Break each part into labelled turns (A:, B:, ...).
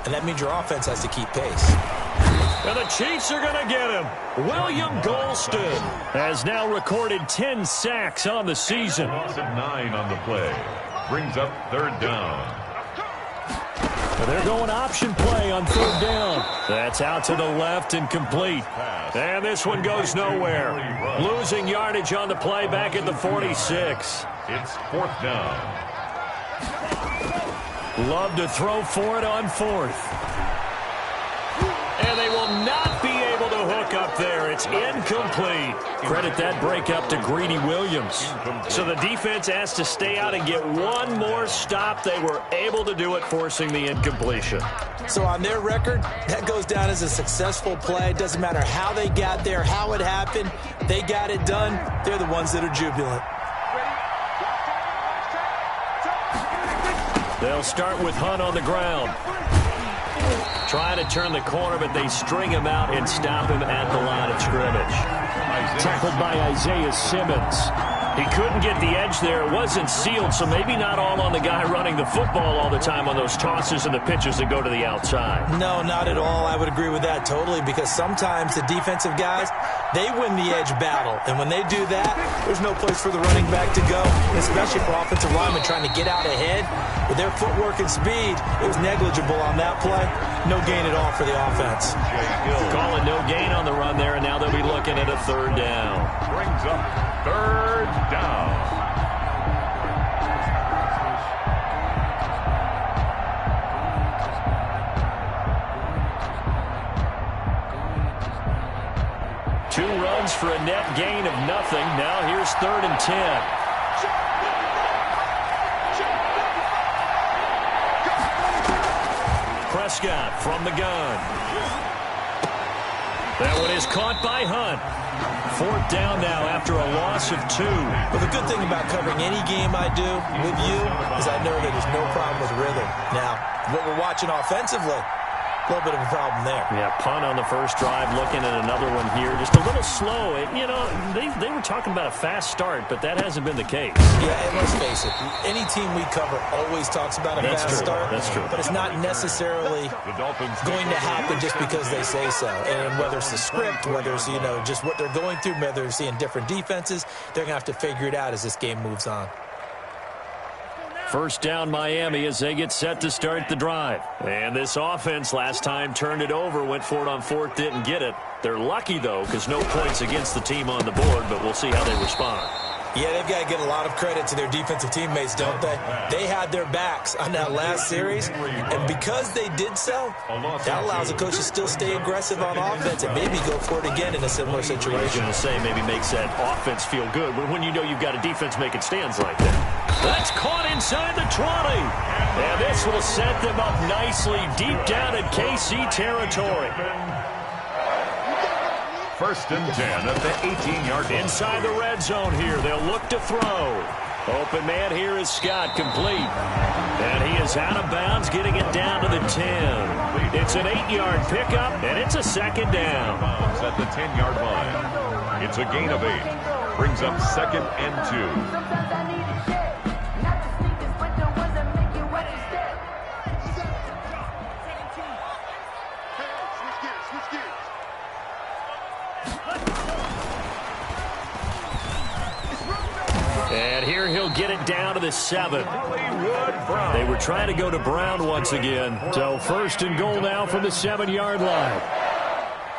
A: and that means your offense has to keep pace.
B: And the Chiefs are going to get him. William Golston has now recorded 10 sacks on the season.
C: Loss of 9 on the play. Brings up third down.
B: They're going option play on third down. That's out to the left and complete. And this one goes nowhere. Losing yardage on the play back at the 46.
C: It's fourth down.
B: Love to throw for it on fourth. And they will not be able to hook up there. It's incomplete. Credit that break up to Greedy Williams. So the defense has to stay out and get one more stop. They were able to do it, forcing the incompletion.
A: So on their record, that goes down as a successful play. Doesn't matter how they got there, how it happened. They got it done. They're the ones that are jubilant.
B: They'll start with Hunt on the ground. Trying to turn the corner, but they string him out and stop him at the line of scrimmage. Tackled by Isaiah Simmons. He couldn't get the edge there. It wasn't sealed, so maybe not all on the guy running the football all the time on those tosses and the pitches that go to the outside.
A: No, not at all. I would agree with that totally, because sometimes the defensive guys, they win the edge battle. And when they do that, there's no place for the running back to go, especially for offensive linemen trying to get out ahead. With their footwork and speed, it was negligible on that play. No gain at all for the offense.
B: Calling no gain on the run there, and now they'll be looking at a third down.
C: Brings up third down.
B: Two runs for a net gain of nothing. Now here's 3rd and 10. Prescott from the gun. That one is caught by Hunt. 4th down now after a loss of 2.
A: Well, the good thing about covering any game I do with you is I know that there's no problem with rhythm. Now, what we're watching offensively, a little bit of a problem there.
B: Yeah, punt on the first drive, looking at another one here. Just a little slow. You know, they were talking about a fast start, but that hasn't been the case.
A: Yeah, and let's face it, any team we cover always talks about a fast start.
B: That's true.
A: But it's not necessarily going to happen just because they say so. And whether it's the script, whether it's, you know, just what they're going through, whether they're seeing different defenses, they're going to have to figure it out as this game moves on.
B: First down Miami as they get set to start the drive. And this offense last time turned it over, went for it on 4th, didn't get it. They're lucky, though, because no points against the team on the board, but we'll see how they respond.
A: Yeah, they've got to get a lot of credit to their defensive teammates, don't they? They had their backs on that last series, and because they did so, that allows the coach to still stay aggressive on offense and maybe go for it again in a similar situation.
B: To say maybe makes that offense feel good, but when you know you've got a defense making stands like that. That's caught inside the 20. And this will set them up nicely deep down in KC territory.
C: 1st and 10 at the 18-yard line.
B: Inside the red zone here. They'll look to throw. Open man here is Scott, complete. And he is out of bounds, getting it down to the 10. It's an 8-yard pickup, and it's a 2nd down.
C: At the 10-yard line. It's a gain of 8. Brings up 2nd and 2.
B: And here he'll get it down to the 7. They were trying to go to Brown once again. So 1st and goal now from the 7-yard line.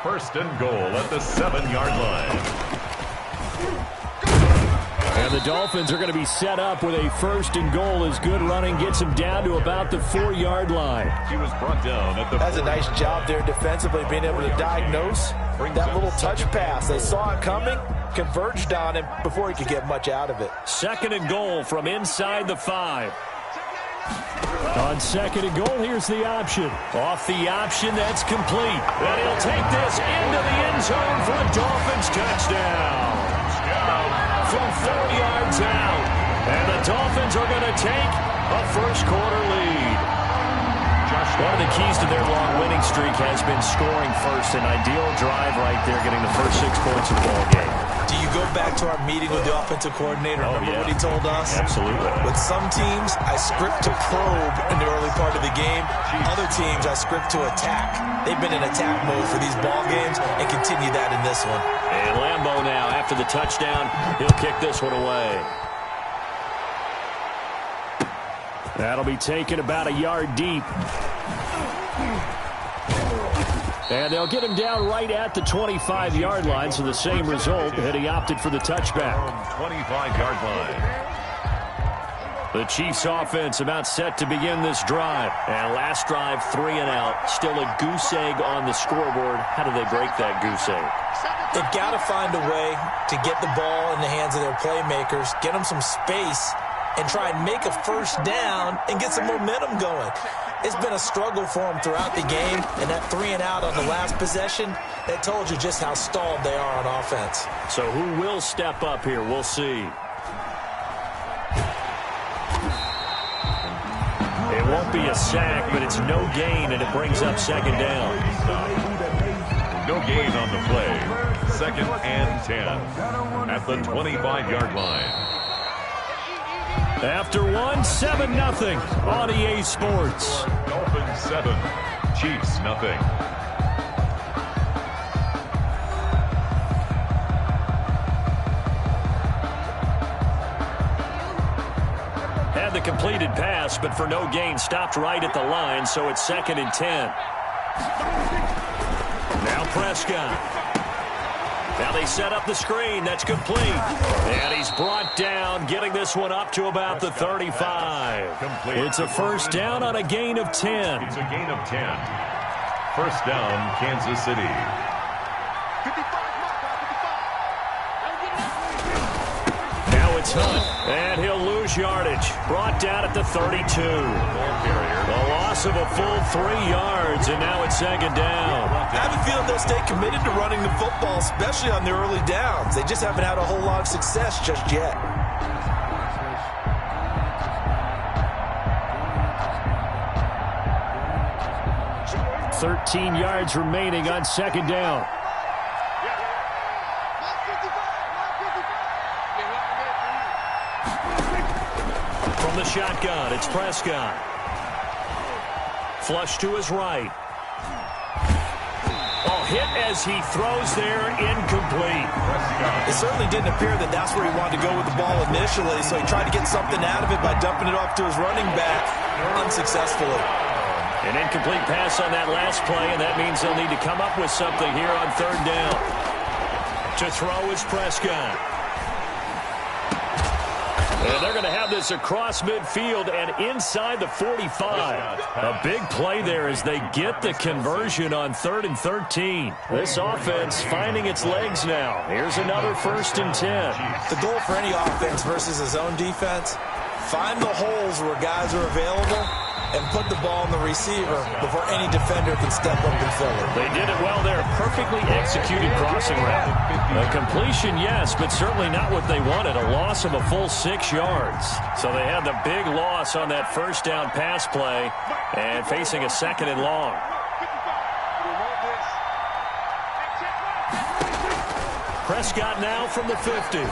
C: 1st and goal at the 7-yard line.
B: And the Dolphins are going to be set up with a 1st and goal as good running gets them down to about the 4-yard line.
C: He was brought down at the...
A: That's a nice job there defensively, being able to diagnose that little touch pass. They saw it coming, converged on him before he could get much out of it.
B: 2nd and goal from inside the 5. On 2nd and goal, here's the option. Off the option, that's complete. And he'll take this into the end zone for a Dolphins touchdown. From 4 yards out. And the Dolphins are going to take a first quarter lead.
C: Josh
B: One of the keys to their long winning streak has been scoring first. An ideal drive right there, getting the first 6 points of the ball game.
A: Do you go back to our meeting with the offensive coordinator? Remember what he told us?
B: Absolutely.
A: With some teams, I script to probe in the early part of the game. Other teams, I script to attack. They've been in attack mode for these ball games and continue that in this one.
B: And Lambeau now, after the touchdown, he'll kick this one away. That'll be taken about a yard deep. And they'll get him down right at the 25-yard line, so the same result, and he opted for the touchback.
C: 25-yard line.
B: The Chiefs offense about set to begin this drive. And last drive, 3 and out. Still a goose egg on the scoreboard. How do they break that goose egg?
A: They've got to find a way to get the ball in the hands of their playmakers, get them some space, and try and make a first down and get some momentum going. It's been a struggle for them throughout the game, and that 3 and out on the last possession, that told you just how stalled they are on offense.
B: So who will step up here? We'll see. It won't be a sack, but it's no gain, and it brings up second down.
C: No gain on the play. 2nd and 10 at the 25-yard line.
B: After 7-0 on EA Sports.
C: Dolphins 7, Chiefs nothing.
B: Had the completed pass, but for no gain, stopped right at the line, so it's 2nd and 10. Now Prescott. Now they set up the screen. That's complete. And he's brought down, getting this one up to about the 35. It's a first down on a gain of 10.
C: It's a gain of 10. First down, Kansas City.
B: Now it's Hunt, and he'll lose yardage. Brought down at the 32. A loss of a full 3 yards, and now it's 2nd down.
A: I have a feeling they'll stay committed to running the football, especially on the early downs. They just haven't had a whole lot of success just yet.
B: $13 yards remaining on 2nd down. From the shotgun, it's Prescott. Flush to his right. Hit as he throws there, incomplete.
A: It certainly didn't appear that that's where he wanted to go with the ball initially, so he tried to get something out of it by dumping it off to his running back unsuccessfully.
B: An incomplete pass on that last play, and that means they'll need to come up with something here on 3rd down. To throw is Prescott. And they're going to have this across midfield and inside the 45. A big play there as they get the conversion on 3rd and 13. This offense finding its legs now. Here's another 1st and 10.
A: The goal for any offense versus his own defense, find the holes where guys are available and put the ball in the receiver before any defender can step up and fill it.
B: They did it well there. Perfectly executed crossing route. A completion, yes, but certainly not what they wanted. A loss of a full 6 yards. So they had the big loss on that first down pass play and facing a 2nd and long. Prescott now from the 50.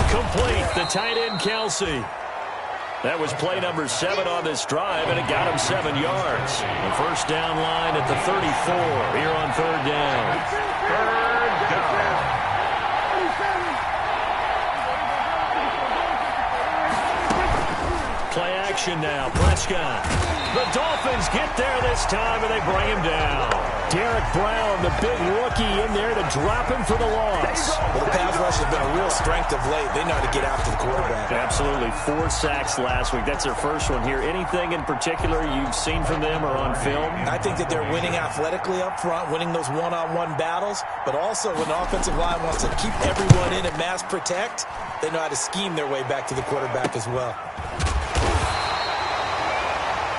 B: Complete. The tight end, Kelsey. That was play number 7 on this drive, and it got him 7 yards. The first down line at the 34 here on 3rd down.
C: 3rd down.
B: Play action now. Prescott. The Dolphins get there this time, and they bring him down. Derek Brown, the big rookie, in there to drop him for the loss.
A: Well, the pass rush has been a real strength of late. They know how to get after the quarterback.
B: Absolutely. 4 sacks last week. That's their first one here. Anything in particular you've seen from them or on film?
A: I think that they're winning athletically up front, winning those one-on-one battles, but also when the offensive line wants to keep everyone in and mass protect, they know how to scheme their way back to the quarterback as well.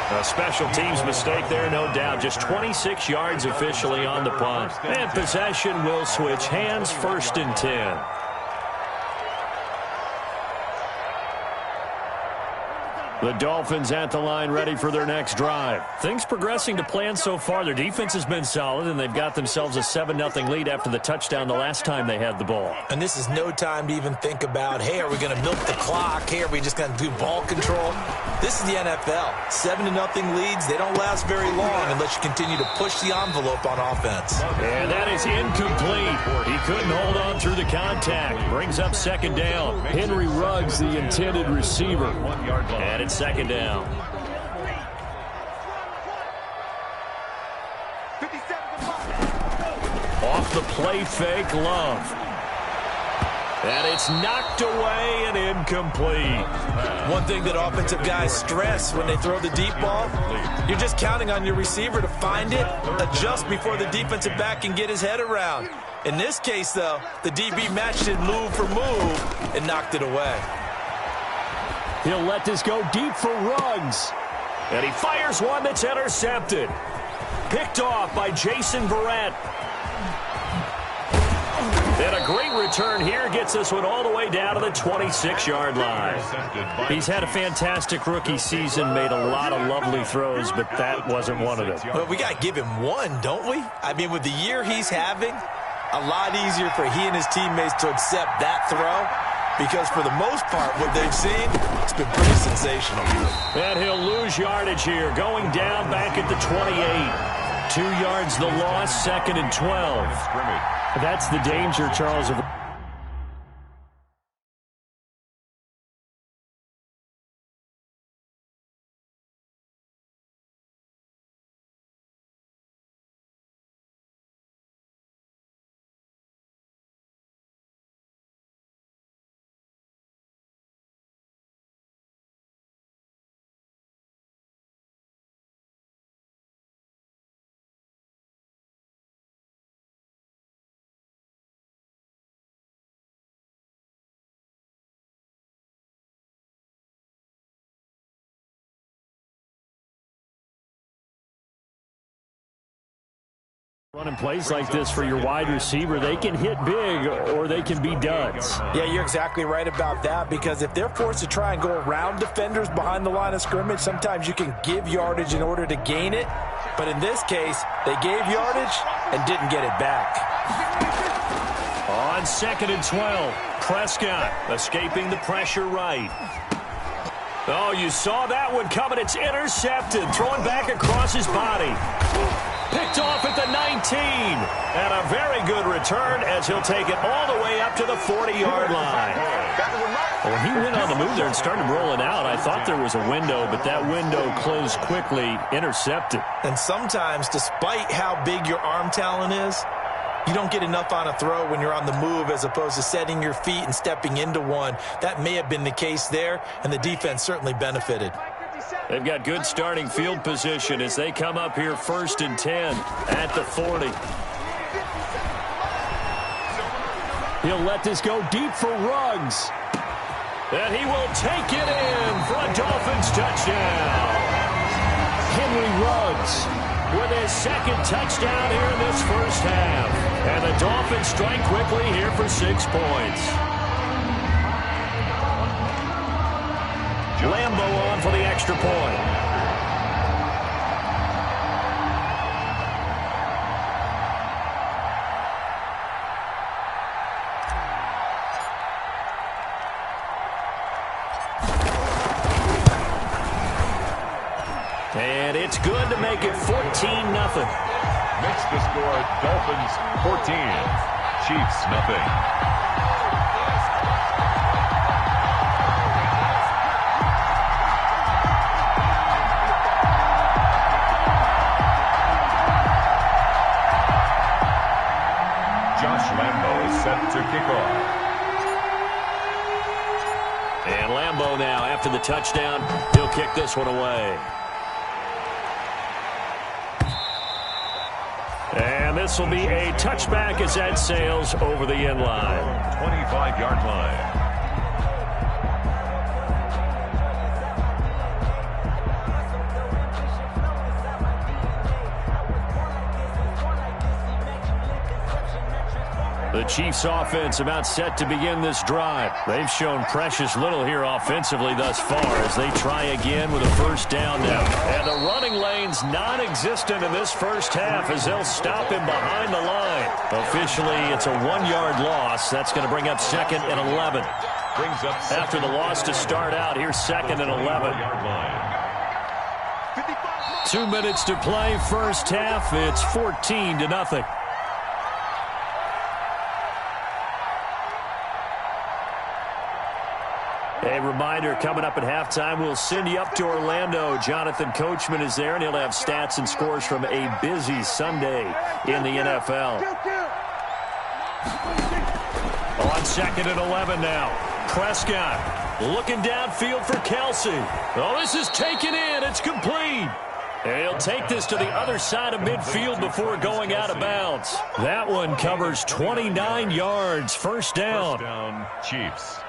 B: A special teams mistake there, no doubt. Just 26 yards officially on the punt. And possession will switch hands, 1st and 10. The Dolphins at the line ready for their next drive. Things progressing to plan so far. Their defense has been solid, and they've got themselves a 7-0 lead after the touchdown the last time they had the ball.
A: And this is no time to even think about, hey, are we going to milk the clock? Hey, are we just going to do ball control? This is the NFL. 7-0 leads, they don't last very long unless you continue to push the envelope on offense.
B: And that is incomplete. He couldn't hold on through the contact. Brings up second down. Henry Ruggs, the intended receiver. And it's second down. Off the play fake, Love. And it's knocked away and incomplete.
A: One thing that offensive guys stress when they throw the deep ball, you're just counting on your receiver to find it, adjust before the defensive back can get his head around. In this case, though, the DB matched it move for move and knocked it away.
B: He'll let this go deep for Ruggs. And he fires one that's intercepted. Picked off by Jason Verrett. And a great return here gets this one all the way down to the 26-yard line. He's had a fantastic rookie season, made a lot of lovely throws, but that wasn't one of them.
A: Well, we got to give him one, don't we? I mean, with the year he's having, a lot easier for he and his teammates to accept that throw, because for the most part, what they've seen, it's been pretty sensational.
B: And he'll lose yardage here, going down back at the 28. 2 yards the loss, 2nd and 12. That's the danger, Charles. Running plays like this for your wide receiver, they can hit big or they can be duds.
A: Yeah, you're exactly right about that, because if they're forced to try and go around defenders behind the line of scrimmage, sometimes you can give yardage in order to gain it. But in this case, they gave yardage and didn't get it back.
B: On 2nd and 12, Prescott escaping the pressure right. Oh, you saw that one coming. It's intercepted, throwing back across his body. Picked off at the 19. And a very good return as he'll take it all the way up to the 40-yard line. Well, he went on the move there and started rolling out. I thought there was a window, but that window closed quickly, intercepted.
A: And sometimes, despite how big your arm talent is, you don't get enough on a throw when you're on the move as opposed to setting your feet and stepping into one. That may have been the case there, and the defense certainly benefited.
B: They've got good starting field position as they come up here 1st and 10 at the 40. He'll let this go deep for Ruggs. And he will take it in for a Dolphins touchdown. Henry Ruggs with his 2nd touchdown here in this first half. And the Dolphins strike quickly here for 6 points. Lambo on for the extra point. And it's good to make it 14-0.
C: Makes the score Dolphins 14, Chiefs nothing. To kick off.
B: And Lambo now, after the touchdown, he'll kick this one away. And this will be a touchback as that sails over the end line.
C: 25-yard line.
B: The Chiefs offense about set to begin this drive. They've shown precious little here offensively thus far as they try again with a first down now. And the running lane's non-existent in this first half as they'll stop him behind the line. Officially, it's a 1-yard loss. That's going to bring up 2nd and 11. After the loss to start out, here's 2nd and 11. 2 minutes to play, first half. It's 14-0. A reminder, coming up at halftime, we'll send you up to Orlando. Jonathan Coachman is there, and he'll have stats and scores from a busy Sunday in the NFL. On 2nd and 11 now. Prescott looking downfield for Kelsey. Oh, this is taken in. It's complete. And he'll take this to the other side of midfield before going out of bounds. That one covers 29 yards. First down.
C: First down, Chiefs.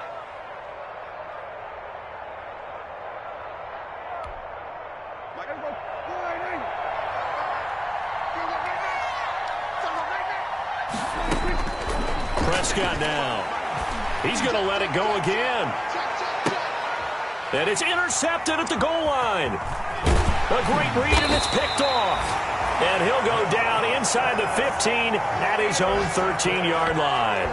B: Prescott now. He's going to let it go again. And it's intercepted at the goal line. A great read, and it's picked off. And he'll go down inside the 15 at his own 13-yard line.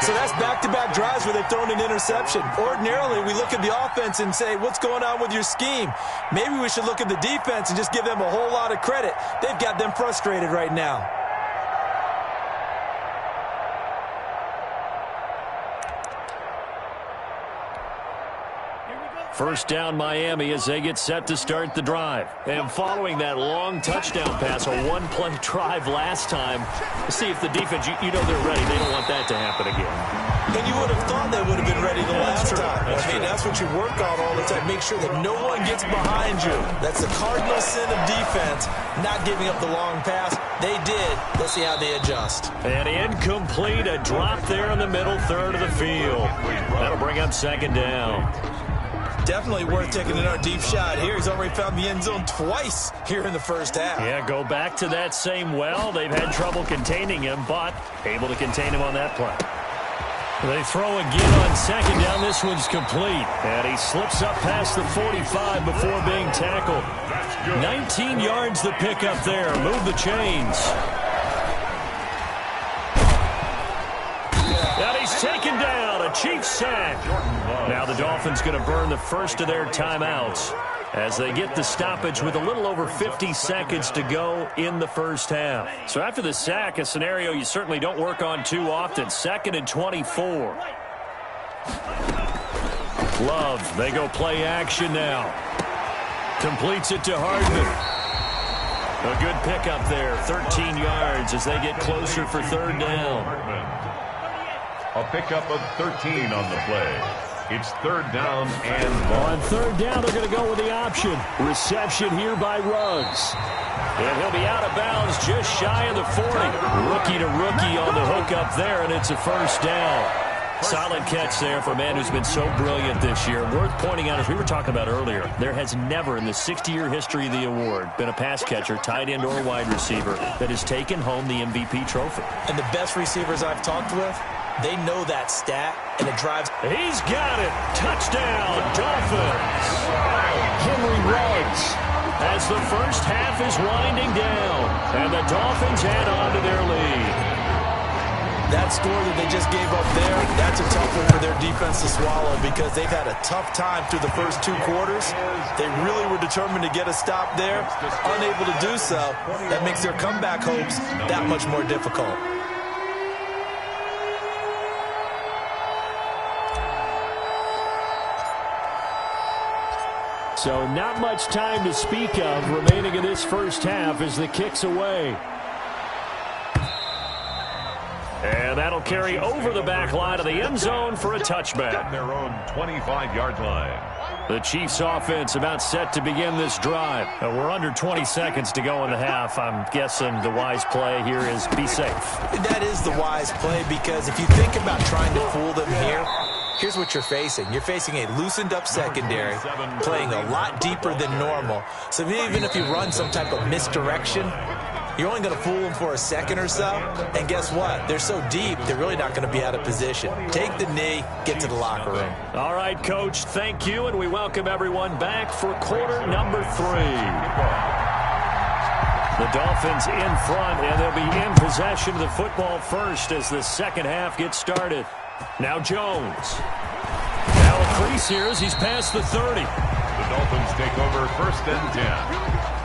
A: So that's back-to-back drives where they've thrown an interception. Ordinarily, we look at the offense and say, what's going on with your scheme? Maybe we should look at the defense and just give them a whole lot of credit. They've got them frustrated right now.
B: First down, Miami, as they get set to start the drive. And following that long touchdown pass, a one-play drive last time, see if the defense, you know they're ready. They don't want that to happen again.
A: And you would have thought they would have been ready the last time. That's what you work on all the time. Make sure that no one gets behind you. That's the cardinal sin of defense, not giving up the long pass. They did. Let's see how they adjust.
B: And incomplete, a drop there in the middle third of the field. That'll bring up 2nd down.
A: Definitely worth taking another deep shot here. He's already found the end zone twice here in the first half.
B: Yeah, go back to that same well. They've had trouble containing him, but able to contain him on that play. They throw again on 2nd down. This one's complete. And he slips up past the 45 before being tackled. 19 yards the pickup there. Move the chains. And he's taken down. A Chiefs sack. Now the Dolphins going to burn the first of their timeouts as they get the stoppage with a little over 50 seconds to go in the first half. So after the sack, a scenario you certainly don't work on too often. 2nd and 24. Love, they go play action now. Completes it to Hardman. A good pickup there, 13 yards as they get closer for 3rd down.
C: A pickup of 13 on the play. It's 3rd down and long.
B: On 3rd down, they're going to go with the option. Reception here by Ruggs. And he'll be out of bounds just shy of the 40. Rookie to rookie on the hook up there, and it's a first down. Solid catch there for a man who's been so brilliant this year. Worth pointing out, as we were talking about earlier, there has never in the 60-year history of the award been a pass catcher, tight end, or wide receiver that has taken home the MVP trophy.
A: And the best receivers I've talked with, they know that stat, and it drives.
B: He's got it. Touchdown, Dolphins. Henry Ruggs as the first half is winding down, and the Dolphins add on to their lead.
A: That score that they just gave up there, that's a tough one for their defense to swallow because they've had a tough time through the first 2 quarters. They really were determined to get a stop there, unable to do so. That makes their comeback hopes that much more difficult.
B: So not much time to speak of remaining in this first half as the kick's away. And that'll carry over the back line of the end zone for a touchback.
C: Their own 25-yard line.
B: The Chiefs offense about set to begin this drive. We're under 20 seconds to go in the half. I'm guessing the wise play here is be safe.
A: That is the wise play because if you think about trying to fool them here, here's what you're facing. You're facing a loosened up secondary, playing a lot deeper than normal. So even if you run some type of misdirection, You're only going to fool them for a second or so, and guess what? They're so deep, they're really not going to be out of position. Take the knee, get to the locker room.
B: All right, Coach, thank you, and we welcome everyone back for quarter number 3. The Dolphins in front, and they'll be in possession of the football first as the second half gets started. Now Jones. Now a crease here as he's past the 30.
C: The Dolphins take over 1st and 10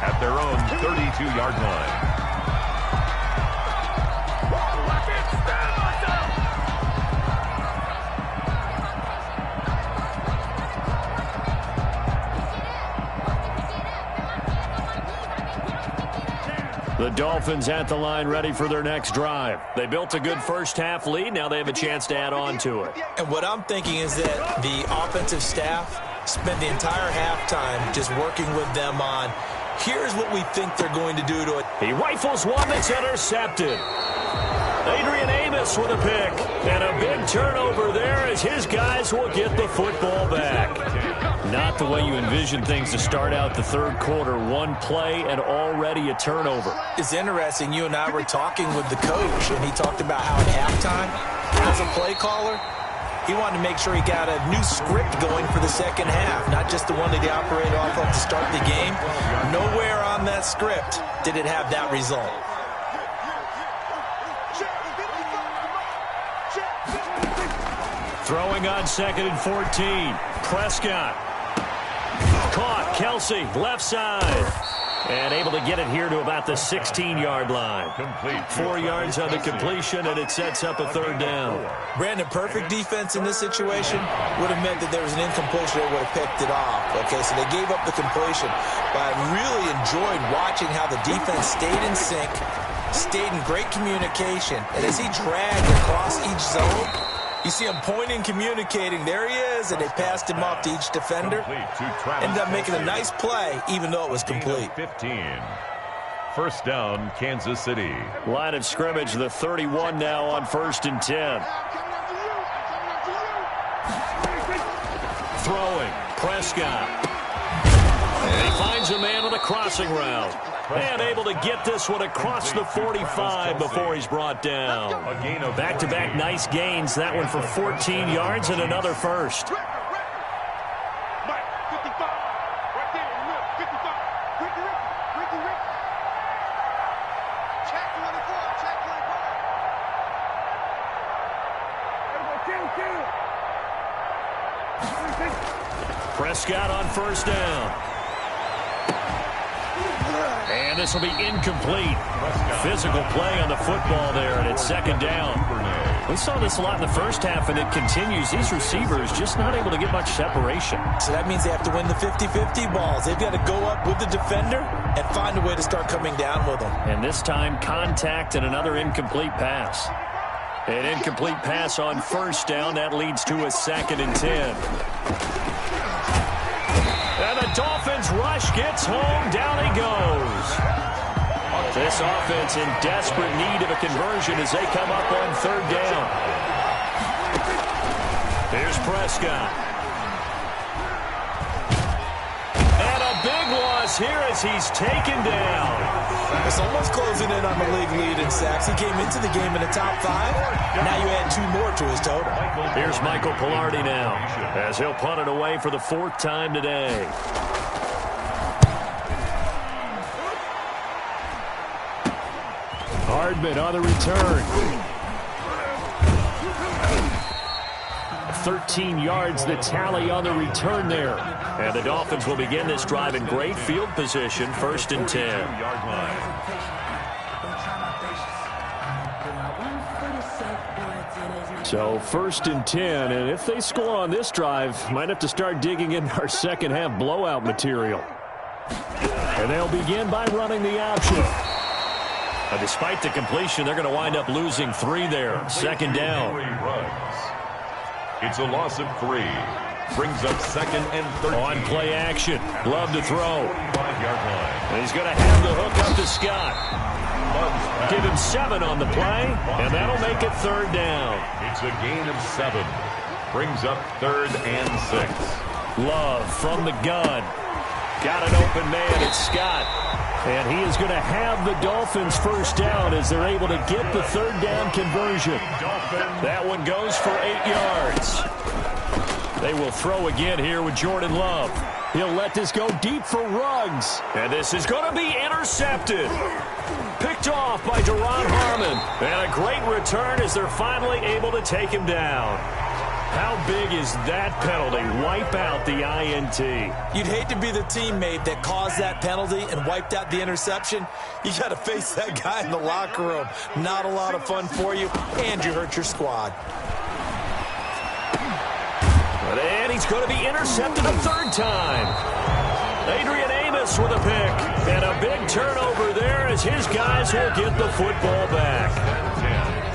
C: at their own 32-yard line.
B: The Dolphins at the line ready for their next drive. They built a good first half lead. Now they have a chance to add on to it.
A: And what I'm thinking is that the offensive staff spent the entire halftime just working with them on, here's what we think they're going to do to it.
B: He rifles one that's intercepted. Adrian Amos with a pick. And a big turnover there as his guys will get the football back. Not the way you envision things to start out the third quarter. One play and already a turnover.
A: It's interesting. You and I were talking with the coach, and he talked about how at halftime, as a play caller, he wanted to make sure he got a new script going for the second half, not just the one that he operated off of to start the game. Nowhere on that script did it have that result.
B: Throwing on 2nd and 14. Prescott. Caught. Kelsey, left side. And able to get it here to about the 16-yard line. 4 yards on the completion, and it sets up a third down.
A: Brandon, perfect defense in this situation would have meant that there was an incompletion that would have picked it off. Okay, so they gave up the completion. But I really enjoyed watching how the defense stayed in sync, stayed in great communication. And as he dragged across each zone, you see him pointing, communicating. There he is, and they passed him off to each defender. Ended up making a nice play, even though it was complete.
C: 15. First down, Kansas City.
B: Line of scrimmage, the 31 now on 1st and 10. Throwing, Prescott. And he finds a man on the crossing route. And able to get this one across the 45 before he's brought down. Back-to-back nice gains. That one for 14 yards and another first. Prescott on 1st down. And this will be incomplete. Physical play on the football there, and it's 2nd down. We saw this a lot in the first half, and it continues. These receivers just not able to get much separation.
A: So that means they have to win the 50-50 balls. They've got to go up with the defender and find a way to start coming down with them.
B: And this time, contact and another incomplete pass. An incomplete pass on 1st down. That leads to a 2nd and 10. And the Dolphins rush gets home. Down he goes. This offense in desperate need of a conversion as they come up on 3rd down. Here's Prescott. And a big loss here as he's taken down.
A: It's almost closing in on the league lead in sacks. He came into the game in the top 5. Now you add 2 more to his total.
B: Here's Michael Pilardi now as he'll punt it away for the 4th time today. Hardman on the return. 13 yards the tally on the return there. And the Dolphins will begin this drive in great field position, 1st and 10. So 1st and 10, and if they score on this drive, might have to start digging in our second half blowout material. And they'll begin by running the option. Despite the completion, they're going to wind up losing 3 there. 2nd down.
C: It's a loss of 3. Brings up 2nd and 13.
B: On play action. Love to throw.
C: 5-yard line.
B: And he's going to have the hook up to Scott. Give him 7 on the play, and that'll make it 3rd down.
C: It's a gain of 7. Brings up 3rd and 6.
B: Love from the gun. Got an open man. It's Scott. And he is going to have the Dolphins first down as they're able to get the third down conversion. That one goes for 8 yards. They will throw again here with Jordan Love. He'll let this go deep for Ruggs. And this is going to be intercepted. Picked off by Duron Harmon. And a great return as they're finally able to take him down. How big is that penalty? Wipe out the INT.
A: You'd hate to be the teammate that caused that penalty and wiped out the interception. You got to face that guy in the locker room. Not a lot of fun for you, and you hurt your squad.
B: And he's going to be intercepted a third time. Adrian Amos with a pick. And a big turnover there as his guys will get the football back.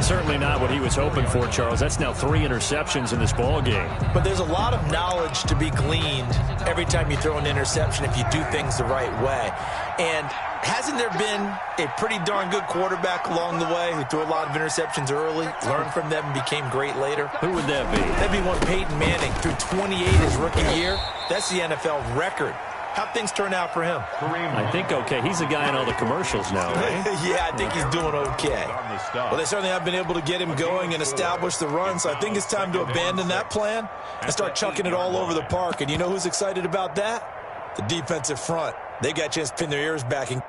B: Certainly not what he was hoping for, Charles. That's now 3 interceptions in this ball game.
A: But there's a lot of knowledge to be gleaned every time you throw an interception if you do things the right way. And hasn't there been a pretty darn good quarterback along the way who threw a lot of interceptions early, learned from them, and became great later?
B: Who would that be?
A: That'd be one Peyton Manning. Threw 28 his rookie year. That's the NFL record. How'd things turn out for him?
B: I think okay. He's the guy in all the commercials now, right?
A: Yeah, I think he's doing okay. Well, they certainly have been able to get him going and establish the run, so I think it's time to abandon that plan and start chucking it all over the park. And you know who's excited about that? The defensive front. They got a chance to pin their ears back and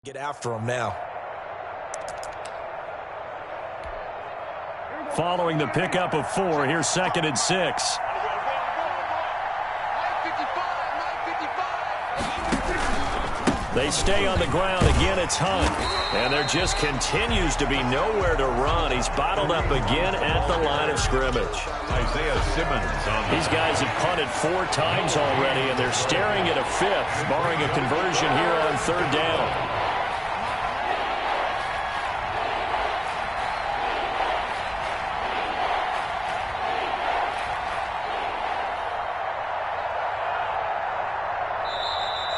A: get after him now.
B: Following the pickup of 4, here's 2nd and 6. They stay on the ground. Again, it's Hunt. And there just continues to be nowhere to run. He's bottled up again at the line of scrimmage.
C: Isaiah Simmons on
B: These guys have punted 4 times already, and they're staring at a 5th, barring a conversion here on 3rd down.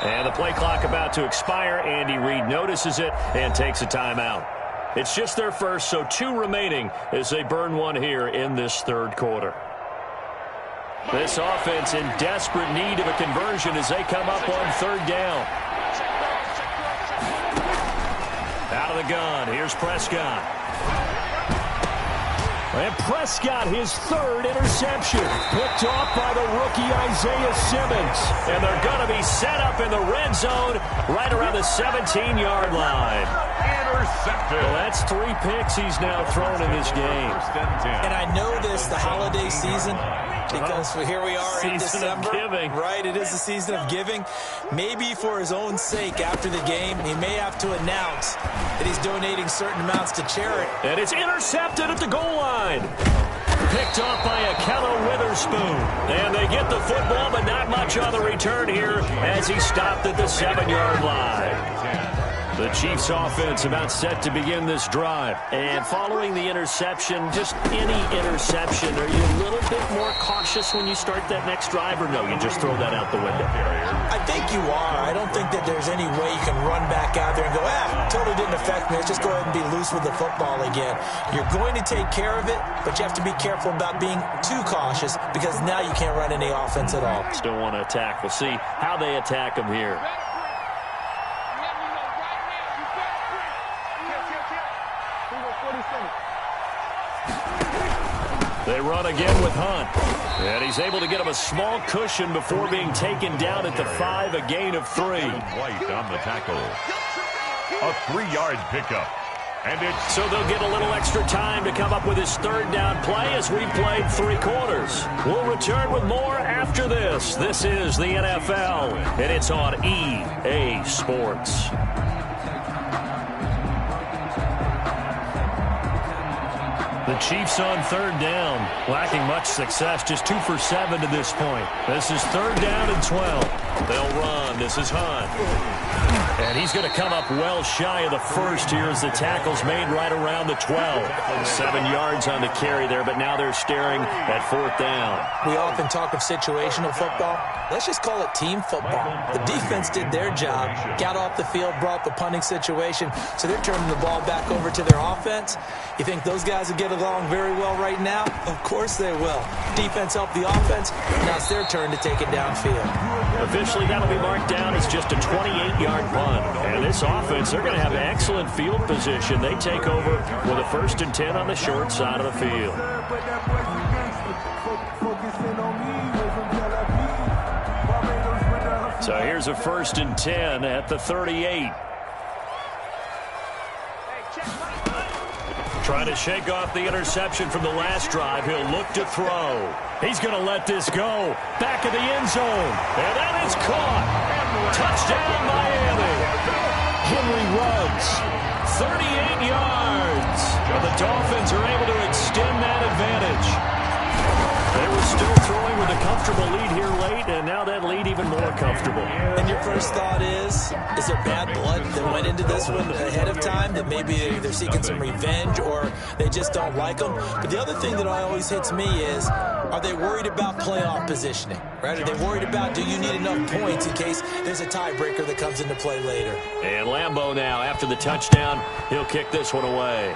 B: And the play clock about to expire. Andy Reid notices it and takes a timeout. It's just their first, so 2 remaining as they burn one here in this 3rd quarter. This offense in desperate need of a conversion as they come up on 3rd down. Out of the gun, here's Prescott. And Prescott, his 3rd interception, picked off by the rookie Isaiah Simmons. And they're going to be set up in the red zone right around the 17-yard line.
C: intercepted.
B: Well, that's 3 picks he's now thrown in this game.
A: And I know this, the holiday season, because here we are in December.
B: Giving.
A: Right, it is the season of giving. Maybe for his own sake after the game, he may have to announce that he's donating certain amounts to charity.
B: And it's intercepted at the goal line. Picked off by Akello Witherspoon. And they get the football, but not much on the return here as he stopped at the 7-yard line. The Chiefs offense about set to begin this drive. And following the interception, just any interception, are you a little bit more cautious when you start that next drive, or no, you just throw that out the window?
A: I think you are. I don't think that there's any way you can run back out there and go, totally didn't affect me. Let's just go ahead and be loose with the football again. You're going to take care of it, but you have to be careful about being too cautious because now you can't run any offense at all.
B: Still want to attack. We'll see how they attack him here. They run again with Hunt. And he's able to get him a small cushion before being taken down at the 5, a gain of 3.
C: White on the tackle. A 3-yard pickup.
B: So they'll get a little extra time to come up with his third down play as we played 3 quarters. We'll return with more after this. This is the NFL, and it's on EA Sports. The Chiefs on third down, lacking much success, just 2 for 7 to this point. This is third down and 12. They'll run. This is Hunt. And he's going to come up well shy of the first here as the tackle's made right around the 12. 7 yards on the carry there, but now they're staring at fourth down.
A: We often talk of situational football. Let's just call it team football. The defense did their job, got off the field, brought the punting situation, so they're turning the ball back over to their offense. You think those guys will get along very well right now? Of course they will. Defense helped the offense. Now it's their turn to take it downfield.
B: Officially, that'll be marked down as just a 28-yard punt. And this offense, they're going to have excellent field position. They take over with a 1st and 10 on the short side of the field. So here's a 1st and 10 at the 38. Trying to shake off the interception from the last drive. He'll look to throw. He's going to let this go. Back of the end zone. And that is caught. Touchdown, Miami. Henry runs 38 yards. And the Dolphins are able to extend that advantage. They were still throwing with a comfortable lead here late, and now that lead even more comfortable.
A: And your first thought is there bad blood that went into this one ahead of time, that maybe they're seeking some revenge or they just don't like them? But the other thing that always hits me is, are they worried about playoff positioning? Right? Are they worried about, do you need enough points in case there's a tiebreaker that comes into play later?
B: And Lambeau now, after the touchdown, he'll kick this one away.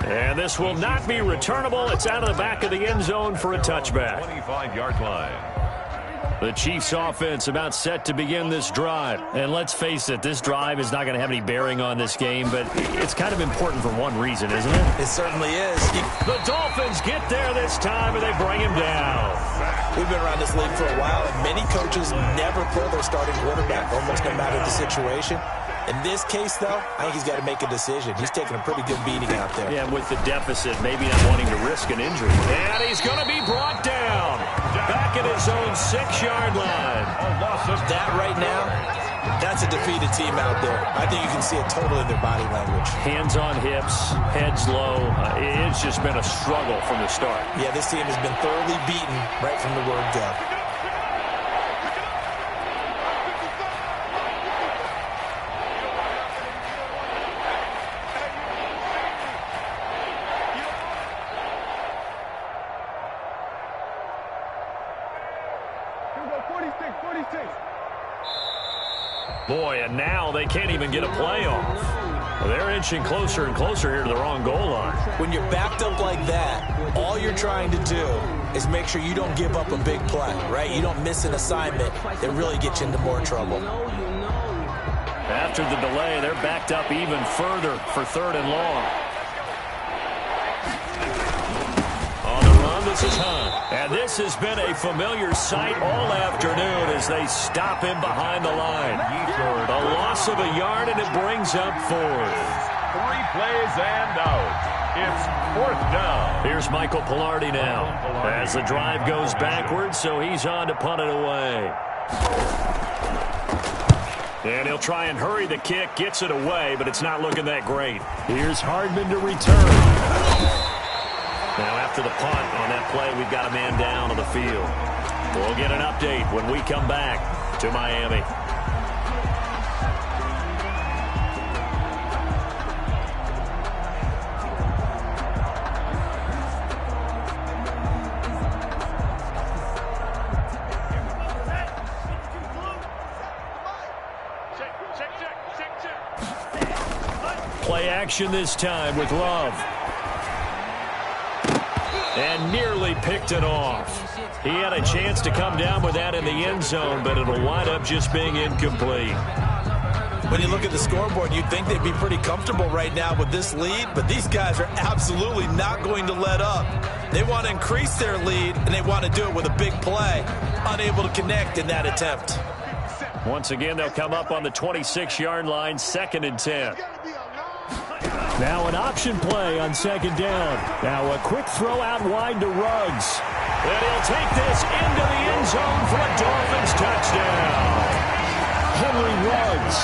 B: And this will not be returnable. It's out of the back of the end zone for a touchback.
C: 25-yard line.
B: The Chiefs offense about set to begin this drive. And let's face it, this drive is not going to have any bearing on this game, but it's kind of important for one reason, isn't it?
A: It certainly is.
B: The Dolphins get there this time, and they bring him down.
A: We've been around this league for a while, and many coaches never pull their starting quarterback, almost no matter the situation. In this case, though, I think he's got to make a decision. He's taking a pretty good beating out there.
B: Yeah, with the deficit, maybe not wanting to risk an injury. And he's going to be brought down. Back at his own 6-yard line.
A: That right now, that's a defeated team out there. I think you can see it totally in their body language.
B: Hands on hips, heads low. It's just been a struggle from the start.
A: Yeah, this team has been thoroughly beaten right from the word go.
B: Boy, and now they can't even get a playoff. They're inching closer and closer here to the wrong goal line.
A: When you're backed up like that, all you're trying to do is make sure you don't give up a big play, right? You don't miss an assignment that really gets you into more trouble.
B: After the delay, they're backed up even further for 3rd and long. On the run, this is Hunt. And this has been a familiar sight all afternoon as they stop him behind the line. A loss of a yard, and it brings up 4th.
C: 3 plays and out. It's 4th down.
B: Here's Michael Pilardi now as the drive goes backwards, so he's on to punt it away. And he'll try and hurry the kick, gets it away, but it's not looking that great. Here's Hardman to return. Now after the punt on that play, we've got a man down on the field. We'll get an update when we come back to Miami. Play action this time with Love. And nearly picked it off. He had a chance to come down with that in the end zone, but it'll wind up just being incomplete.
A: When you look at the scoreboard, you'd think they'd be pretty comfortable right now with this lead, but these guys are absolutely not going to let up. They want to increase their lead, and they want to do it with a big play. Unable to connect in that attempt.
B: Once again, they'll come up on the 26-yard line, 2nd and 10. Now an option play on 2nd down. Now a quick throw out wide to Ruggs. And he'll take this into the end zone for a Dolphins touchdown. Henry Ruggs,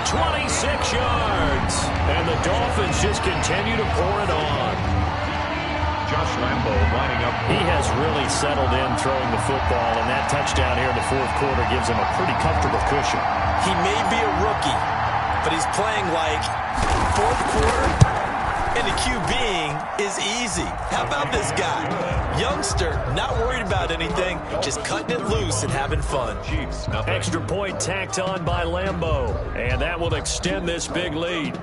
B: 26 yards. And the Dolphins just continue to pour it on.
C: Josh Lambo lining up.
B: He has really settled in throwing the football, and that touchdown here in the 4th quarter gives him a pretty comfortable cushion.
A: He may be a rookie, but he's playing like 4th quarter, and the QBing is easy. How about this guy? Youngster, not worried about anything, just cutting it loose and having fun.
C: Chiefs, nothing.
B: Extra point tacked on by Lambo, and that will extend this big lead.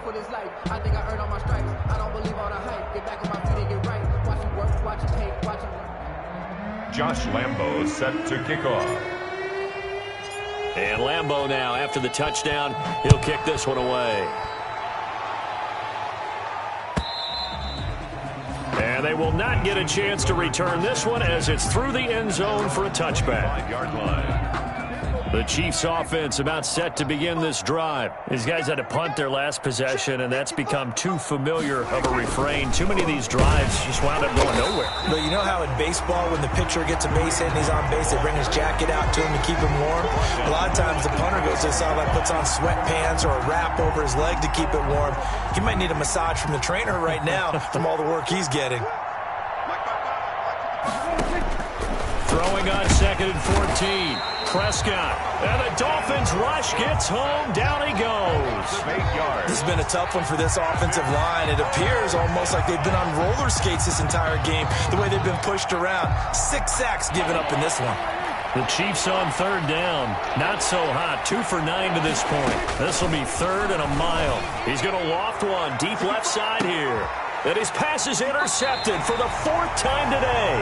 D: For this life, I think I earned all my stripes. I don't believe all the hype. Get back on my feet and get right. Watch him work, watch him hate, watch him.
C: Josh Lambo set to kick off.
B: And Lambo now, after the touchdown, he'll kick this one away. And they will not get a chance to return this one as it's through the end zone for a touchback.
C: 5-yard line.
B: The Chiefs offense about set to begin this drive. These guys had to punt their last possession, and that's become too familiar of a refrain. Too many of these drives just wound up going nowhere.
A: But you know how in baseball, when the pitcher gets a base hit and he's on base, they bring his jacket out to him to keep him warm? A lot of times the punter goes to the sideline, puts on sweatpants or a wrap over his leg to keep it warm. He might need a massage from the trainer right now from all the work he's getting.
B: Throwing on 2nd and 14. Prescott. And the Dolphins rush gets home. Down he goes.
C: 8 yards.
A: This has been a tough one for this offensive line. It appears almost like they've been on roller skates this entire game, the way they've been pushed around. 6 sacks given up in this one.
B: The Chiefs on 3rd down. Not so hot. 2 for 9 to this point. This will be 3rd and a mile. He's going to loft one deep left side here. And his pass is intercepted for the 4th time today.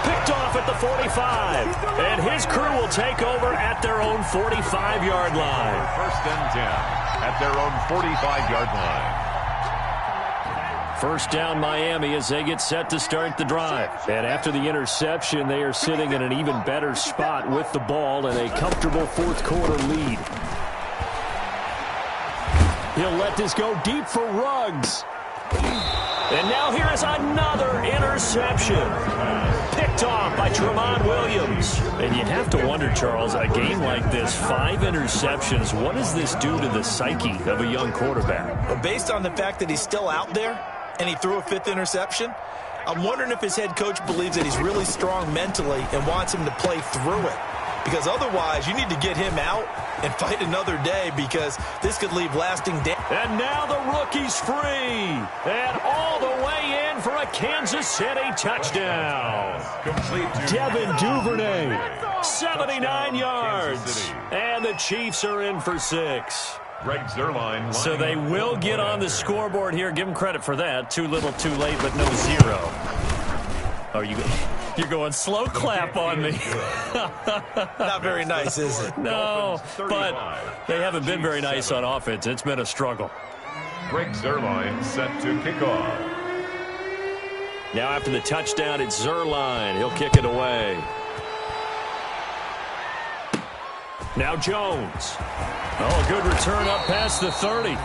B: Picked off at the 45, and his crew will take over at their own 45-yard line.
C: 1st and 10 at their own 45-yard line.
B: 1st down Miami as they get set to start the drive. And after the interception, they are sitting in an even better spot with the ball and a comfortable 4th quarter lead. He'll let this go deep for Ruggs. And now here is another interception. Picked off by Tramon Williams. And you have to wonder, Charles, a game like this, 5 interceptions, what does this do to the psyche of a young quarterback?
A: But based on the fact that he's still out there and he threw a 5th interception, I'm wondering if his head coach believes that he's really strong mentally and wants him to play through it. Because otherwise, you need to get him out and fight another day because this could leave lasting damage.
B: And now the rookie's free. And all the way in for a Kansas City touchdown.
C: Complete to
B: Devin Duvernay, 79 yards. And the Chiefs are in for 6.
C: Greg Zuerlein.
B: So they will get on the scoreboard here. Give them credit for that. Too little, too late, but no 0. Oh, you're going slow clap on me.
A: Not very nice, is it?
B: No, but they haven't been very nice on offense. It's been a struggle.
C: Greg Zuerlein set to kick off.
B: Now after the touchdown, it's Zuerlein. He'll kick it away. Now Jones. Oh, a good return up past the 30.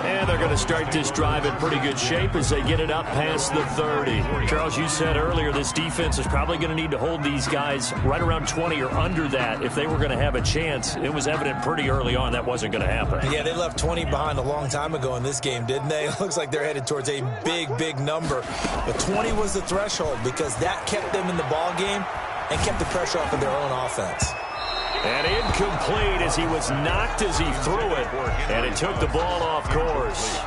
B: And they're going to start this drive in pretty good shape as they get it up past the 30. Charles, you said earlier this defense is probably going to need to hold these guys right around 20 or under that if they were going to have a chance. It was evident pretty early on that wasn't going to happen.
A: Yeah, they left 20 behind a long time ago in this game, didn't they? It looks like they're headed towards a big, big number. But 20 was the threshold because that kept them in the ball game and kept the pressure off of their own offense.
B: And incomplete as he was knocked as he threw it, and it took the ball off course.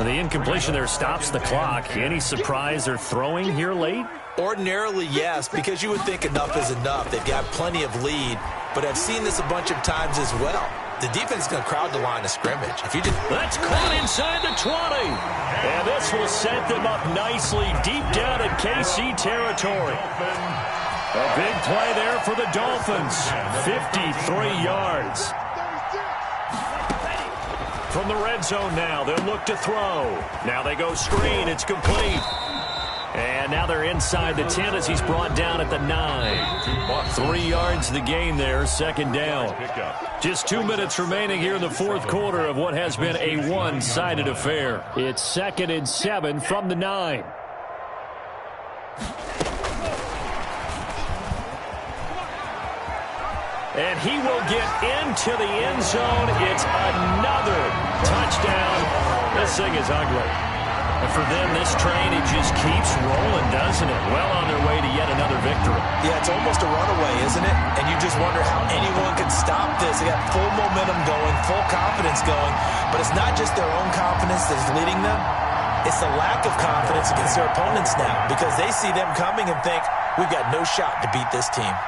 B: The incompletion there stops the clock. Any surprise they're throwing here late?
A: Ordinarily, yes, because you would think enough is enough. They've got plenty of lead, but I've seen this a bunch of times as well. The defense is going to crowd the line of scrimmage.
B: That's caught inside the 20. And this will set them up nicely deep down in KC territory. A big play there for the Dolphins. 53 yards. From the red zone now, they'll look to throw. Now they go screen. It's complete. And now they're inside the 10 as he's brought down at the 9. 3 yards the gain there, second down. Just 2 minutes remaining here in the fourth quarter of what has been a one-sided affair. It's 2nd and 7 from the 9. And he will get into the end zone. It's another touchdown. This thing is ugly. And for them, this train, it just keeps rolling, doesn't it? Well on their way to yet another victory.
A: Yeah, it's almost a runaway, isn't it? And you just wonder how anyone can stop this. They got full momentum going, full confidence going. But it's not just their own confidence that's leading them. It's the lack of confidence against their opponents now, because they see them coming and think, we've got no shot to beat this team.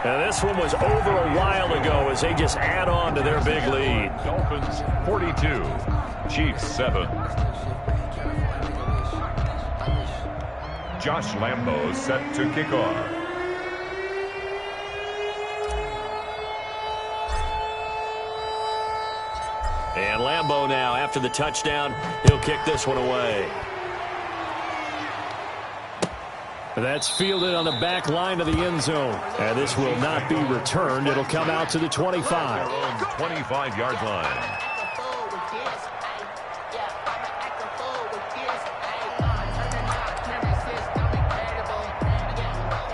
B: Now this one was over a while ago as they just add on to their big lead.
C: Dolphins 42, Chiefs 7. Josh Lambo set to kick off.
B: And Lambo now, after the touchdown, he'll kick this one away. That's fielded on the back line of the end zone. And this will not be returned. It'll come out to the 25.
C: 25-yard line.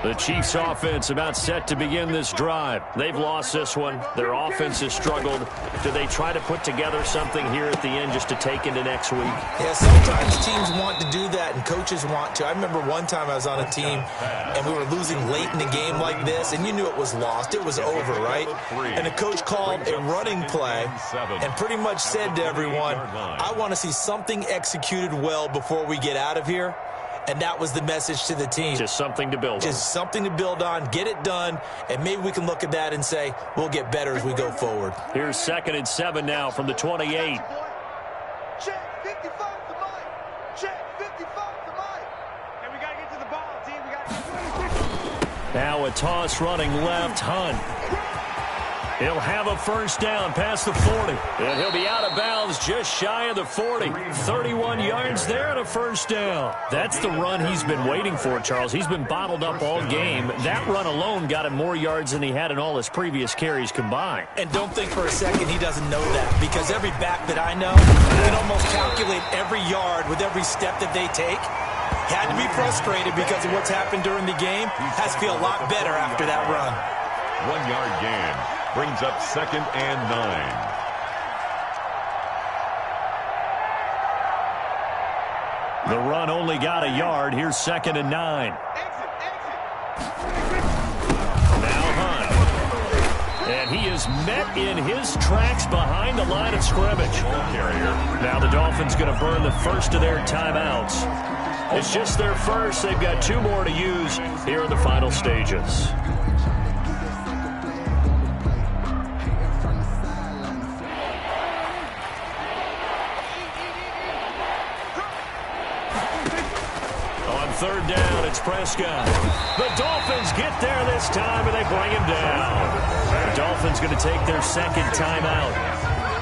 B: The Chiefs offense about set to begin this drive. They've lost this one. Their offense has struggled. Do they try to put together something here at the end just to take into next week?
A: Yeah, sometimes teams want to do that and coaches want to. I remember one time I was on a team and we were losing late in a game like this, and you knew it was lost. It was over, right? And the coach called a running play and pretty much said to everyone, I want to see something executed well before we get out of here. And that was the message to the team.
B: Just something to build on.
A: Just something to build on, get it done, and maybe we can look at that and say, we'll get better as we go forward.
B: Here's 2nd and 7 now from the 28.
E: Check, 55 to Mike. Check, 55 to Mike. And we got to get to the ball, team. We got to get
B: Now a toss running left, Hunt. He'll have a first down past the 40. And he'll be out of bounds just shy of the 40. 31 yards there and a first down. That's the run he's been waiting for, Charles. He's been bottled up all game. That run alone got him more yards than he had in all his previous carries combined.
A: And don't think for a second he doesn't know that, because every back that I know can almost calculate every yard with every step that they take. Had to be frustrated because of what's happened during the game. Has to feel a lot better after that run.
C: 1 yard gain. Brings up 2nd and 9.
B: The run only got a yard. Here's 2nd and 9. Now Hunt. And he is met in his tracks behind the line of scrimmage. Now the Dolphins going to burn the first of their timeouts. It's just their first. They've got 2 more to use here in the final stages. Third down, it's Prescott. The Dolphins get there this time, and they bring him down. The Dolphins going to take their 2nd timeout.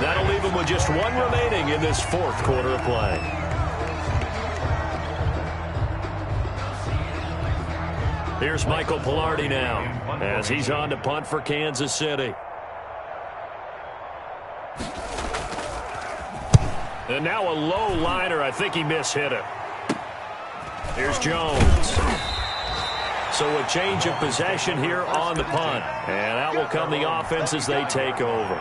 B: That'll leave them with just 1 remaining in this fourth quarter of play. Here's Michael Pilardi now, as he's on to punt for Kansas City. And now a low liner. I think he mishit it. Here's Jones. So a change of possession here on the punt. And out will come the offense as they take over.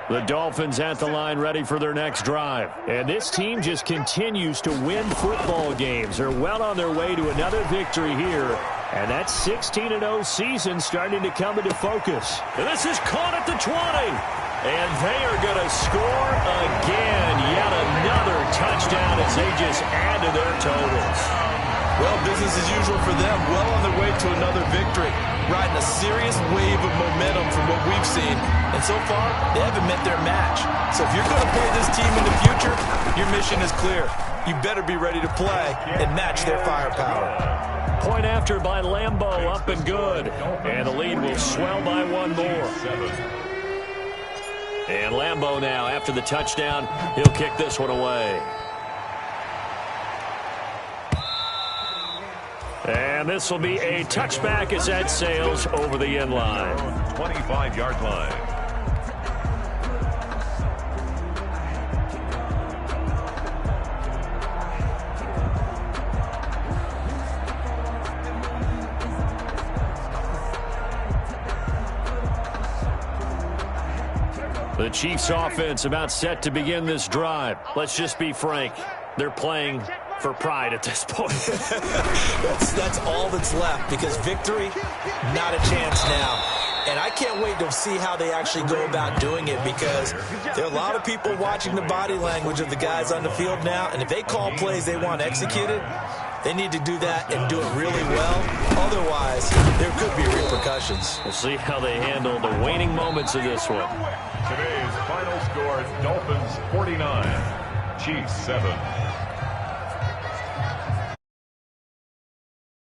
B: The Dolphins at the line ready for their next drive. And this team just continues to win football games. They're well on their way to another victory here. And that 16-0 season starting to come into focus. And this is caught at the 20. And they are going to score again. Yet another touchdown as they just add to their totals.
A: Well, business as usual for them. Well on their way to another victory. Riding a serious wave of momentum from what we've seen. And so far, they haven't met their match. So if you're going to play this team in the future, your mission is clear. You better be ready to play and match their firepower.
B: Point after by Lambeau, up and good. And the lead will swell by one more. And Lambeau now, after the touchdown, he'll kick this one away. And this will be a touchback as that sails over the end line.
C: 25-yard line.
B: The Chiefs offense about set to begin this drive. Let's just be frank. They're playing for pride at this point.
A: that's all that's left, because victory, not a chance now. And I can't wait to see how they actually go about doing it, because there are a lot of people watching the body language of the guys on the field now, and if they call plays they want executed, they need to do that and do it really well. Otherwise, there could be repercussions.
B: We'll see how they handle the waning moments of this one.
C: Today's final score, Dolphins 49, Chiefs 7.